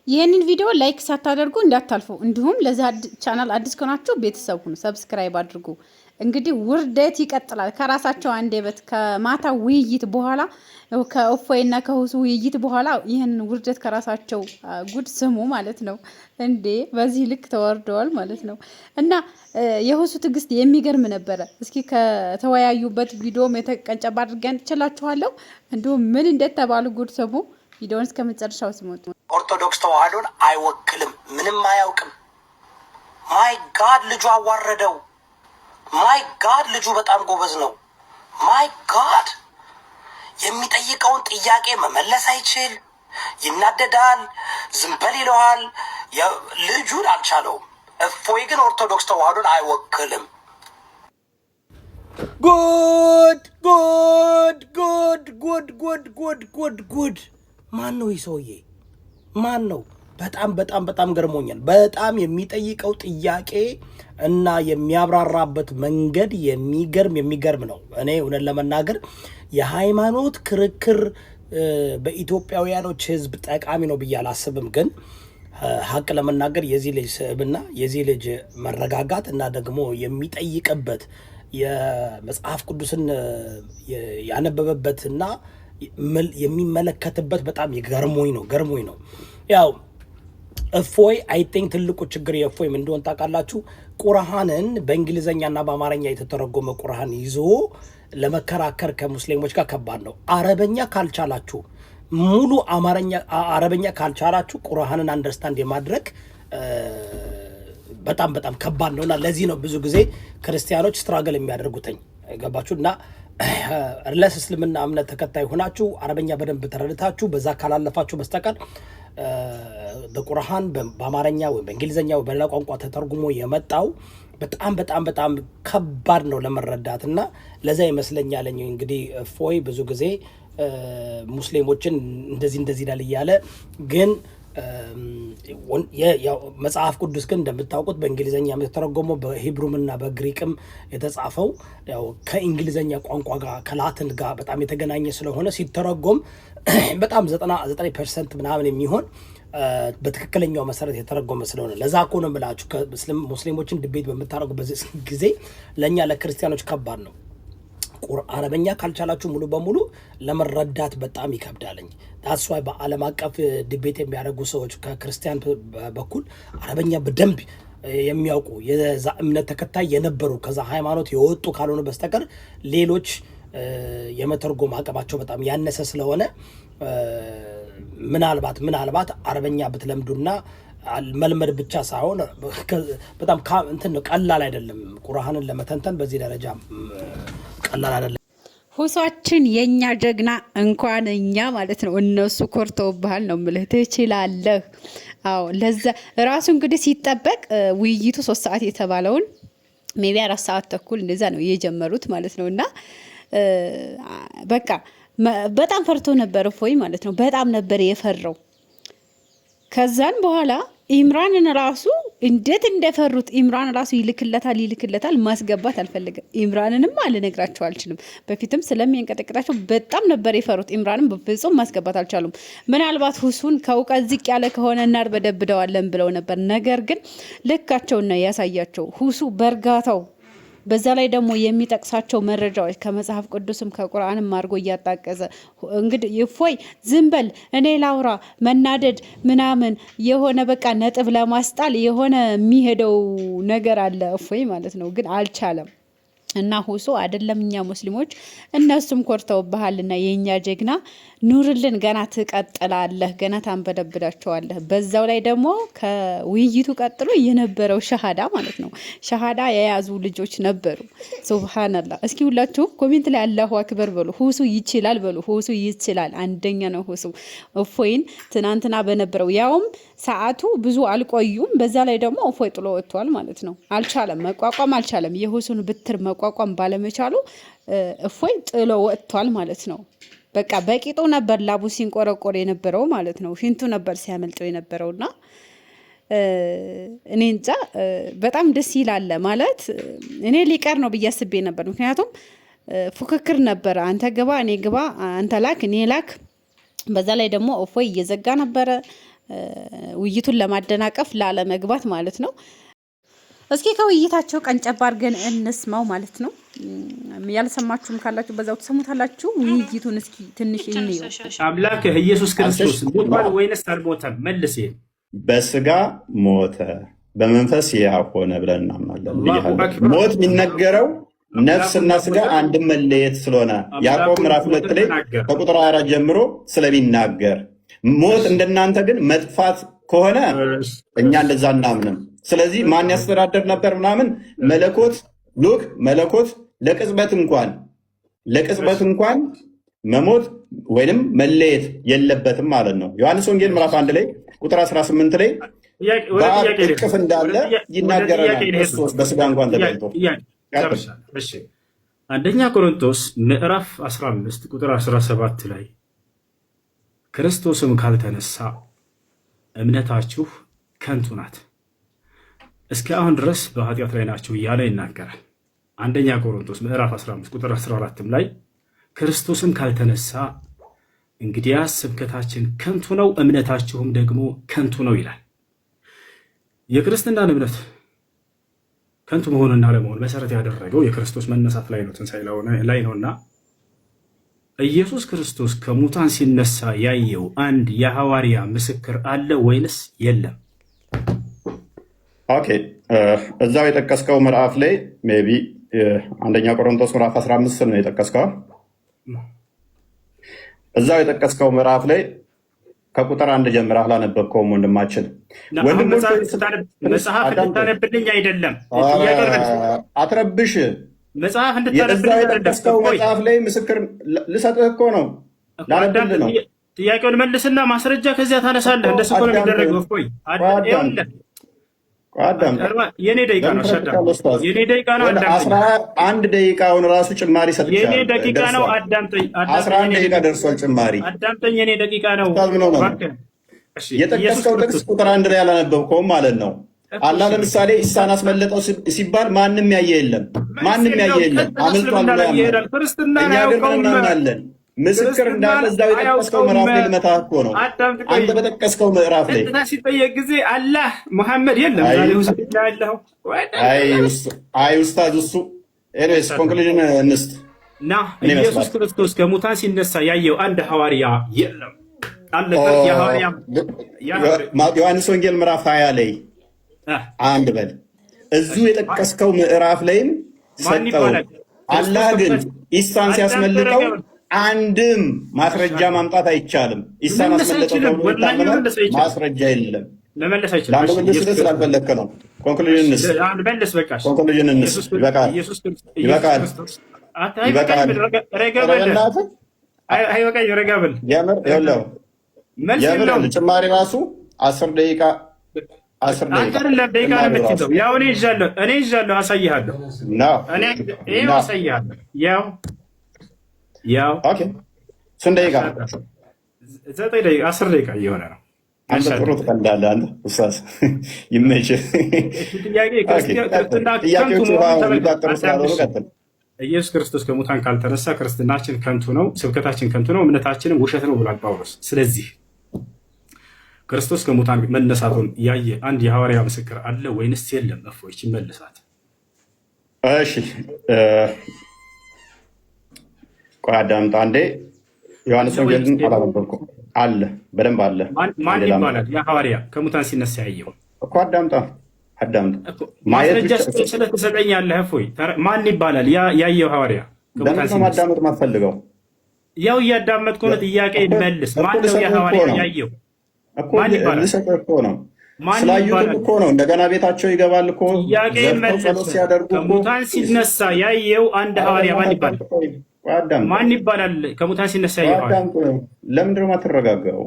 ይሄንን ቪዲዮ ላይክ ሳታደርጉ እንዳታልፉ። እንዲሁም ለዚህ ቻናል አዲስ ከሆናችሁ ቤተሰብ ሁኑ፣ ሰብስክራይብ አድርጉ። እንግዲህ ውርደት ይቀጥላል። ከራሳቸው አንደበት ከማታ ውይይት በኋላ ከእፎይና ከሁሱ ውይይት በኋላ ይህን ውርደት ከራሳቸው ጉድ ስሙ ማለት ነው። እንዴ በዚህ ልክ ተወርደዋል ማለት ነው። እና የሁሱ ትዕግስት የሚገርም ነበረ። እስኪ ከተወያዩበት ቪዲዮም የተቀንጨባ አድርገን ትችላችኋለሁ። እንዲሁም ምን እንደተባሉ ጉድ ስሙ። ቪዲዮውን እስከ መጨረሻው ስሙት። ኦርቶዶክስ ተዋህዶን አይወክልም፣ ምንም አያውቅም። ማይ ጋድ ልጁ አዋረደው። ማይ ጋድ ልጁ በጣም ጎበዝ ነው። ማይ ጋድ የሚጠይቀውን ጥያቄ መመለስ አይችል፣ ይናደዳል፣ ዝም በል ይለዋል። ልጁን አልቻለውም። እፎይ ግን ኦርቶዶክስ ተዋህዶን አይወክልም። ጉድ ጉድ ጉድ ጉድ ጉድ ጉድ ጉድ ጉድ! ማን ነው ይህ ሰውዬ? ማን ነው? በጣም በጣም በጣም ገርሞኛል። በጣም የሚጠይቀው ጥያቄ እና የሚያብራራበት መንገድ የሚገርም ነው። እኔ እውነት ለመናገር የሃይማኖት ክርክር በኢትዮጵያውያኖች ሕዝብ ጠቃሚ ነው ብዬ አላስብም። ግን ሀቅ ለመናገር የዚህ ልጅ ስብዕና የዚህ ልጅ መረጋጋት እና ደግሞ የሚጠይቅበት የመጽሐፍ ቅዱስን ያነበበበትና የሚመለከትበት በጣም ገርሞኝ ነው። ያው እፎይ አይ ቲንክ ትልቁ ችግር የእፎይ ምን እንደሆነ ታውቃላችሁ? ቁርአንን በእንግሊዘኛና በአማርኛ የተተረጎመ ቁርአን ይዞ ለመከራከር ከሙስሊሞች ጋር ከባድ ነው። አረበኛ ካልቻላችሁ ሙሉ አረበኛ ካልቻላችሁ ቁርአንን አንደርስታንድ የማድረግ በጣም በጣም ከባድ ነውና ለዚህ ነው ብዙ ጊዜ ክርስቲያኖች ስትራግል የሚያደርጉትኝ ገባችሁ? እና እርለስ እስልምና እምነት ተከታይ ሆናችሁ አረበኛ በደንብ ተረድታችሁ በዛ ካላለፋችሁ በስተቀር በቁርአን በአማርኛ ወይ በእንግሊዘኛ ወይ በሌላ ቋንቋ ተተርጉሞ የመጣው በጣም በጣም በጣም ከባድ ነው ለመረዳት እና ለዛ ይመስለኛል እንግዲህ እፎይ ብዙ ጊዜ ሙስሊሞችን እንደዚህ ይላል እያለ ግን መጽሐፍ ቅዱስ ግን እንደምታውቁት በእንግሊዘኛ የተተረጎመው በሂብሩምና በግሪክም የተጻፈው ያው ከእንግሊዘኛ ቋንቋ ጋር ከላቲን ጋር በጣም የተገናኘ ስለሆነ ሲተረጎም በጣም 99% ምናምን የሚሆን በትክክለኛው መሰረት የተረጎመ ስለሆነ ለዛ እኮ ነው የምላችሁ ሙስሊሞችን ዲቤት በምታረጉበት ጊዜ ለኛ ለክርስቲያኖች ከባድ ነው። አረበኛ ካልቻላችሁ ሙሉ በሙሉ ለመረዳት በጣም ይከብዳልኝ። ታስ ዋይ በዓለም አቀፍ ዲቤት የሚያደርጉ ሰዎች ከክርስቲያን በኩል አረበኛ በደንብ የሚያውቁ የዛ እምነት ተከታይ የነበሩ ከዛ ሃይማኖት የወጡ ካልሆነ በስተቀር ሌሎች የመተርጎም አቅማቸው በጣም ያነሰ ስለሆነ ምናልባት አረበኛ ብትለምዱና መልመድ ብቻ ሳይሆን በጣም ቀላል አይደለም። ቁርአንን ለመተንተን በዚህ ደረጃ ቀላል አይደለም። ሁሳችን የኛ ጀግና እንኳን እኛ ማለት ነው እነሱ ኮርተውብሃል ነው የምልህ። ትችላለህ። አዎ ለዛ ራሱ እንግዲህ ሲጠበቅ ውይይቱ 3 ሰዓት የተባለውን ሜቢ 4 ሰዓት ተኩል እንደዛ ነው የጀመሩት ማለት ነውና በቃ በጣም ፈርቶ ነበር እፎይ ማለት ነው። በጣም ነበር የፈራው። ከዛን በኋላ ኢምራንን ራሱ እንዴት እንደፈሩት ኢምራን ራሱ ይልክለታል ማስገባት አልፈልግም። ኢምራንንም አልነግራቸው አልችልም። በፊትም ስለሚንቀጠቅጣቸው በጣም ነበር የፈሩት። ኢምራንን በፍጹም ማስገባት አልቻሉም። ምናልባት ሁሱን ከእውቀት ዝቅ ያለ ከሆነ እናርበደብደዋለን ብለው ነበር። ነገር ግን ልካቸውን ነው ያሳያቸው ሁሱ በእርጋታው። በዛ ላይ ደግሞ የሚጠቅሳቸው መረጃዎች ከመጽሐፍ ቅዱስም ከቁርአንም አድርጎ እያጣቀሰ እንግዲህ እፎይ ዝም በል እኔ ላውራ መናደድ ምናምን የሆነ በቃ ነጥብ ለማስጣል የሆነ የሚሄደው ነገር አለ እፎይ ማለት ነው። ግን አልቻለም። እና ሁሱ አይደለም እኛ ሙስሊሞች እነሱም ኮርተውብሃልና የኛ ጀግና ኑርልን። ገና ትቀጥላለህ፣ ገና ታንበደብዳቸዋለህ። በዛው ላይ ደግሞ ከውይይቱ ቀጥሎ የነበረው ሸሃዳ ማለት ነው። ሸሃዳ የያዙ ልጆች ነበሩ። ሱብሃንአላህ። እስኪ ሁላችሁ ኮሜንት ላይ አላሁ አክበር በሉ። ሁሱ ይችላል በሉ። ሁሱ ይችላል። አንደኛ ነው ሁሱ። እፎይን ትናንትና በነበረው ያውም ሰዓቱ ብዙ አልቆዩም። በዛ ላይ ደግሞ እፎይ ጥሎ ወጥቷል ማለት ነው። መቋቋም አልቻለም። የሁሱን ብትር መቋቋም ባለመቻሉ እፎይ ጥሎ ወጥቷል ማለት ነው። በቃ በቂጡ ነበር ላቡ ሲንቆረቆር የነበረው ማለት ነው። ፊንቱ ነበር ሲያመልጠው የነበረውና እኔ እንጃ በጣም ደስ ይላል ማለት እኔ ሊቀር ነው ብዬ አስቤ ነበር። ምክንያቱም ፉክክር ነበር። አንተ ግባ፣ እኔ ግባ፣ አንተ ላክ፣ እኔ ላክ። በዛ ላይ ደግሞ እፎይ እየዘጋ ነበረ። ውይይቱን ለማደናቀፍ ላለመግባት ማለት ነው። እስኪ ከውይይታቸው ቀንጨብ አድርገን እንስማው ማለት ነው። ያልሰማችሁም ካላችሁ በዛው ትሰሙታላችሁ። ውይይቱን እስኪ ትንሽ እንየው። አምላክህ ኢየሱስ ክርስቶስ ሞቷል ወይንስ አልሞተም? መልስ። በስጋ ሞተ በመንፈስ ሕያው ሆነ ብለን እናምናለን። ሞት የሚነገረው ነፍስና ስጋ አንድ መለየት ስለሆነ ያዕቆብ ምዕራፍ 2 ላይ ከቁጥር 4 ጀምሮ ስለሚናገር፣ ሞት እንደናንተ ግን መጥፋት ከሆነ እኛ እንደዛ እናምንም። ስለዚህ ማን ያስተዳደር ነበር ምናምን መለኮት ሉክ መለኮት ለቅጽበት እንኳን መሞት ወይንም መለየት የለበትም ማለት ነው። ዮሐንስ ወንጌል ምዕራፍ 1 ላይ ቁጥር 18 ላይ በአብ እቅፍ እንዳለ ይናገረናል። ክርስቶስ በስጋ እንኳን ተገልጦ አንደኛ ቆሮንቶስ ምዕራፍ 15 ቁጥር 17 ላይ ክርስቶስም ካልተነሳ እምነታችሁ ከንቱ ናት፣ እስከ አሁን ድረስ በኃጢአት ላይ ናቸው እያለ ይናገራል። አንደኛ ቆሮንቶስ ምዕራፍ 15 ቁጥር 14 ላይ ክርስቶስም ካልተነሳ እንግዲያስ ስብከታችን ከንቱ ነው፣ እምነታችሁም ደግሞ ከንቱ ነው ይላል። የክርስትናን እምነት ከንቱ መሆንና ለመሆን መሰረት ያደረገው የክርስቶስ መነሳት ላይ ነው፣ ትንሣኤ ላይ ነውና ኢየሱስ ክርስቶስ ከሙታን ሲነሳ ያየው አንድ የሐዋርያ ምስክር አለ ወይንስ የለም? ኦኬ፣ እዛው የጠቀስከው ምዕራፍ ላይ ሜይ ቢ አንደኛ ቆሮንቶስ ምዕራፍ 15 ነው የጠቀስከው። እዛው የጠቀስከው ምዕራፍ ላይ ከቁጥር 1 ጀምረህ አላነበብከውም ወንድማችን። መጽሐፍ እንድታነብልኝ አይደለም አትረብሽ። መጽሐፍ እዛው የጠቀስከው መጽሐፍ ላይ ምስክር ልሰጥህ እኮ ነው፣ ላነብልህ ነው። ጥያቄውን መልስና ማስረጃ ከዚያ ታነሳለህ። እንደሱ እኮ ነው የሚደረገው። እፎይ የኔ ደቂቃ ነው። የኔ ደቂቃ ነው። 11 ደቂቃውን ራሱ ጭማሪ ሰጥቻለሁ። የኔ ደቂቃ ነው። አዳምጠኝ። 11 ደቂቃ ደርሷል ጭማሪ። አዳምጠኝ። የኔ ደቂቃ ነው። የጠቀስከው ጥቅስ ቁጥር 1 ላይ አላነበብከውም ማለት ነው። አላህ ለምሳሌ ኢሳን አስመለጠው ሲባል ማንም ያየ የለም፣ ማንም ያየ የለም፣ አምልጧል ብሎ ያምናል። እኛ ግን እናምናለን። ምስክር እንዳለ እዛው የጠቀስከው ምዕራፍ ላይ ልመታህ እኮ ነው። አንተ በጠቀስከው ምዕራፍ ላይ ሲጠየቅ ጊዜ አላህ መሐመድ የለም። አይ ኡስታዝ እሱ ኤኒዌይስ ኮንክሉዥን እንስጥ እና ኢየሱስ ክርስቶስ ከሙታን ሲነሳ ያየው አንድ ሐዋርያ የለም። ዮሐንስ ወንጌል ምዕራፍ 20 ላይ አንድ በል እዚሁ የጠቀስከው ምዕራፍ ላይም ሰጠው። አላህ ግን ኢሳን ሲያስመልጠው አንድም ማስረጃ ማምጣት አይቻልም። ኢሳን አስመለጠው ተብሎ የታመነ ማስረጃ የለም። ለአንድ መልስ ስላልፈለግክ ነው። ኮንክሉዥን እንስጥ። ይበቃል። ጭማሪ ራሱ 10 ደቂቃ ደቂቃ ነው የምትይዘው። ያው እኔ ይዣለሁ፣ አሳይሃለሁ። ያው ስንት ደቂቃ? 10 ደቂቃ እየሆነ ነው። አንተ ጥሩ ትቀልዳለህ። አንተ ኡስታዝ ይመችህ። ኢየሱስ ክርስቶስ ከሙታን ካልተነሳ ክርስትናችን ከንቱ ነው፣ ስብከታችን ከንቱ ነው፣ እምነታችንም ውሸት ነው ብሏል ጳውሎስ። ስለዚህ ክርስቶስ ከሙታን መነሳቱን ያየ አንድ የሐዋርያ ምስክር አለ ወይንስ የለም? እፎይች መልሳት። እሺ ቆይ አዳምጥ አንዴ። ዮሐንስ ወንጌልን አላነበብኩም። አለ፣ በደንብ አለ። ማን ይባላል ያ ሐዋርያ ከሙታን ሲነሳ ያየው? እኮ አዳምጣ። ማስረጃ ስለተሰጠኛለህ። እፎይ ማን ይባላል ያየው ሐዋርያ ከሙታን ሲነሳ? ማዳመጥ ማትፈልገው? ያው እያዳመጥኩ ነው። ጥያቄ መልስ። ማን ነው ያ ሐዋርያ ያየው? ልሰጥህ እኮ ነው። ስላዩትም እኮ ነው። እንደገና ቤታቸው ይገባል እኮ ጸሎት ሲያደርጉ። ከሙታን ሲነሳ ያየው አንድ ሐዋርያ ማን ይባላል? ማን ይባላል? ከሙታን ሲነሳ ያየው ሐዋርያ። ለምንድን ነው የማትረጋጋው?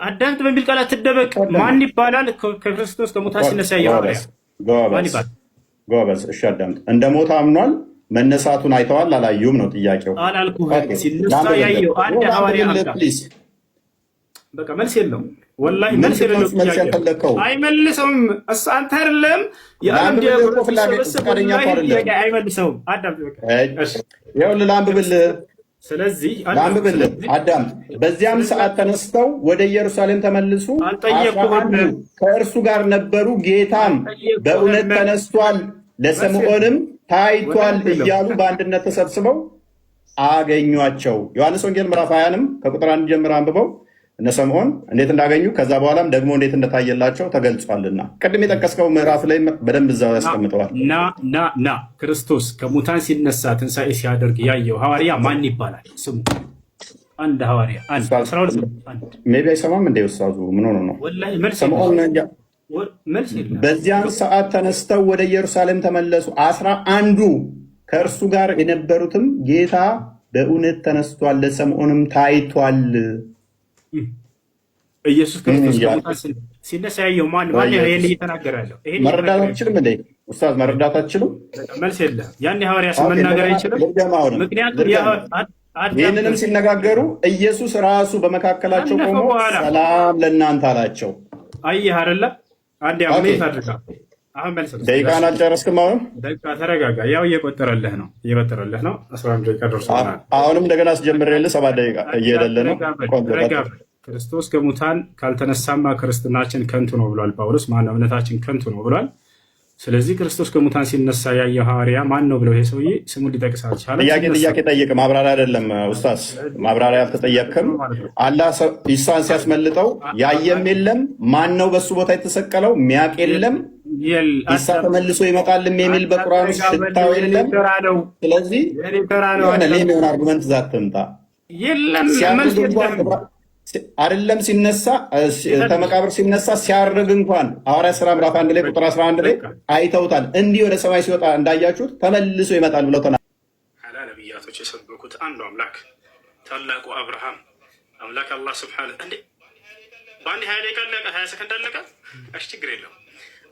አዳምጥ በሚል ቃል አትደበቅ። ማን ይባላል? ከክርስቶስ ከሙታን ሲነሳ ያየው ሐዋርያ ማን ይባላል? ጎበዝ። እሺ አዳምጥ። እንደ ሞተ አምኗል። መነሳቱን አይተዋል አላዩም ነው ጥያቄው። አላልኩህም። ሲነሳ ያየው አንድ ሐዋርያ በቃ መልስ የለውም። ወላሂ መልስ የለውም። አይመልሰውም። እሱ አንተ አይደለም የአንድ ፍቃደኛ አይመልሰውም። ይኸውልህ ላንብብልህ። ስለዚህ አንብብልን አዳም። በዚያም ሰዓት ተነስተው ወደ ኢየሩሳሌም ተመልሱ፣ 11 ከእርሱ ጋር ነበሩ። ጌታም በእውነት ተነስቷል፣ ለስምዖንም ታይቷል እያሉ በአንድነት ተሰብስበው አገኟቸው። ዮሐንስ ወንጌል ምዕራፍ 20ንም ከቁጥር 1 ጀምሮ አንብበው እነ ስምዖን እንዴት እንዳገኙ ከዛ በኋላም ደግሞ እንዴት እንደታየላቸው ተገልጿልና ቅድም የጠቀስከው ምዕራፍ ላይ በደንብ እዛው ያስቀምጠዋል። ና ክርስቶስ ከሙታን ሲነሳ ትንሣኤ ሲያደርግ ያየው ሐዋርያ ማን ይባላል? ስሙ አንድ ሐዋርያ ሜቢ አይሰማም እንደ ውስታዙ ምን ሆኖ ነው? ስምዖን በዚያን ሰዓት ተነስተው ወደ ኢየሩሳሌም ተመለሱ፣ 11ዱ ከእርሱ ጋር የነበሩትም ጌታ በእውነት ተነስቷል፣ ለስምዖንም ታይቷል። ኢየሱስ ክርስቶስ ከሙታን ሲነሳ ያየው ማን ይሄን እየተናገረ ያለው? መረዳት አትችልም እንዴ ኡስታዝ? መረዳት አትችልም? መልስ የለም። ያን ሐዋርያ መናገር አይችልም። ምክንያቱም ይህንንም ሲነጋገሩ ኢየሱስ ራሱ በመካከላቸው ቆሞ ሰላም ለእናንተ አላቸው። አየህ አይደለ? አንዴ አሜት አድርጋ አሁን መልስ ደቂቃን አልጨረስክም። አሁን ደቂቃ ተረጋጋ። ያው እየቆጠረልህ ነው 11 ደቂቃ ደርሶናል። አሁንም እንደገና አስጀምሬልህ 7 ደቂቃ እየሄደልህ ነው። ክርስቶስ ከሙታን ካልተነሳማ ክርስትናችን ከንቱ ነው ብሏል ጳውሎስ። ማነው እምነታችን ከንቱ ነው ብሏል። ስለዚህ ክርስቶስ ከሙታን ሲነሳ ያየው ሐዋርያ ማን ነው ብለው ይሄ ሰውዬ ስሙን ሊጠቅስ አልቻለም። ጥያቄ ጠይቅ። ማብራሪያ አይደለም ኡስታዝ፣ ማብራሪያ አልተጠየቅክም። አላህ ኢሳን ሲያስመልጠው ያየም የለም፣ ማን ነው በሱ ቦታ የተሰቀለው ሚያቅ የለም፣ ኢሳ ተመልሶ ይመጣልም የሚል በቁርአን ውስጥ ሽታው የለም። ስለዚህ ሌላ አርጉመንት ዛት ትምጣ አይደለም ሲነሳ ከመቃብር ሲነሳ ሲያርግ እንኳን ሐዋርያት ሥራ ምዕራፍ 1 ላይ ቁጥር 11 ላይ አይተውታል። እንዲህ ወደ ሰማይ ሲወጣ እንዳያችሁት ተመልሶ ይመጣል ብለው ተናግረዋል። ነቢያቶች የሰበኩት አንዱ አምላክ ታላቁ አብርሃም አምላክ አላህ ሱብሓነሁ እንዴ በአንድ 20 ደቂቃ አለቀ፣ 20 ሰከንድ አለቀ። እሺ ችግር የለውም።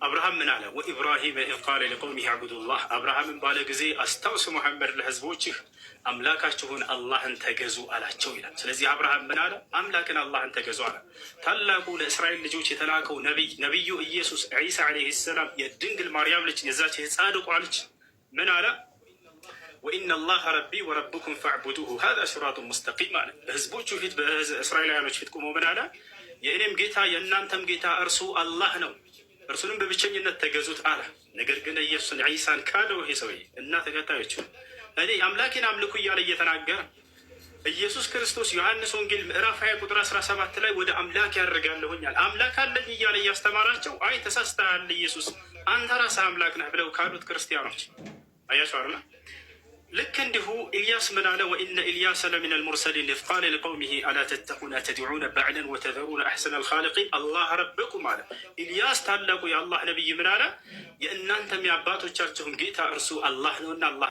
አብርሃም ምን አለ? ወኢብራሂም ኢዝ ቃለ ሊቀውሚሂ አዕቡዱላህ፣ አብርሃምን ባለ ጊዜ አስታውስ ሙሐመድ ለህዝቦችህ አምላካችሁን አላህን ተገዙ አላቸው ይላል። ስለዚህ አብርሃም ምን አለ? አምላክን አላህን ተገዙ አለ። ታላቁ ለእስራኤል ልጆች የተላከው ነቢዩ ኢየሱስ ዒሳ ዓለይሂ ሰላም የድንግል ማርያም ልጅ የዛች የጻድቋ ልጅ ምን አለ? ወኢነ አላህ ረቢ ወረብኩም ፈዕቡዱሁ ሃዛ ሲራጡን ሙስተቂም አለ። በህዝቦቹ ፊት በእስራኤላውያኖች ፊት ቆሞ ምን አለ? የእኔም ጌታ የእናንተም ጌታ እርሱ አላህ ነው፣ እርሱንም በብቸኝነት ተገዙት አለ። ነገር ግን ኢየሱስን ዒሳን ካለው ይሄ ሰውዬ እና ተከታዮቹ እኔ አምላኬን አምልኩ እያለ እየተናገረ ኢየሱስ ክርስቶስ ዮሐንስ ወንጌል ምዕራፍ 20 ቁጥር 17 ላይ ወደ አምላክ ያደርጋለሁኛል አምላክ አለኝ እያለ እያስተማራቸው አይ ተሳስተሃል ኢየሱስ አንተ ራስህ አምላክ ነህ ብለው ካሉት ክርስቲያኖች አያችሁ አይደል? ልክ እንዲሁ ኢልያስ ምን አለ? ወኢነ ኢልያስ ለሚነ ልሙርሰሊን ኢዝ ቃለ ሊቀውሚሂ አላ ተተቁነ ተድዑነ በዕለን ወተዘሩነ አሕሰነ ልኻሊቂን አላህ ረበኩም አለ። ኢልያስ ታላቁ የአላህ ነቢይ ምን አለ? የእናንተም የአባቶቻችሁን ጌታ እርሱ አላህ ነውና አላህ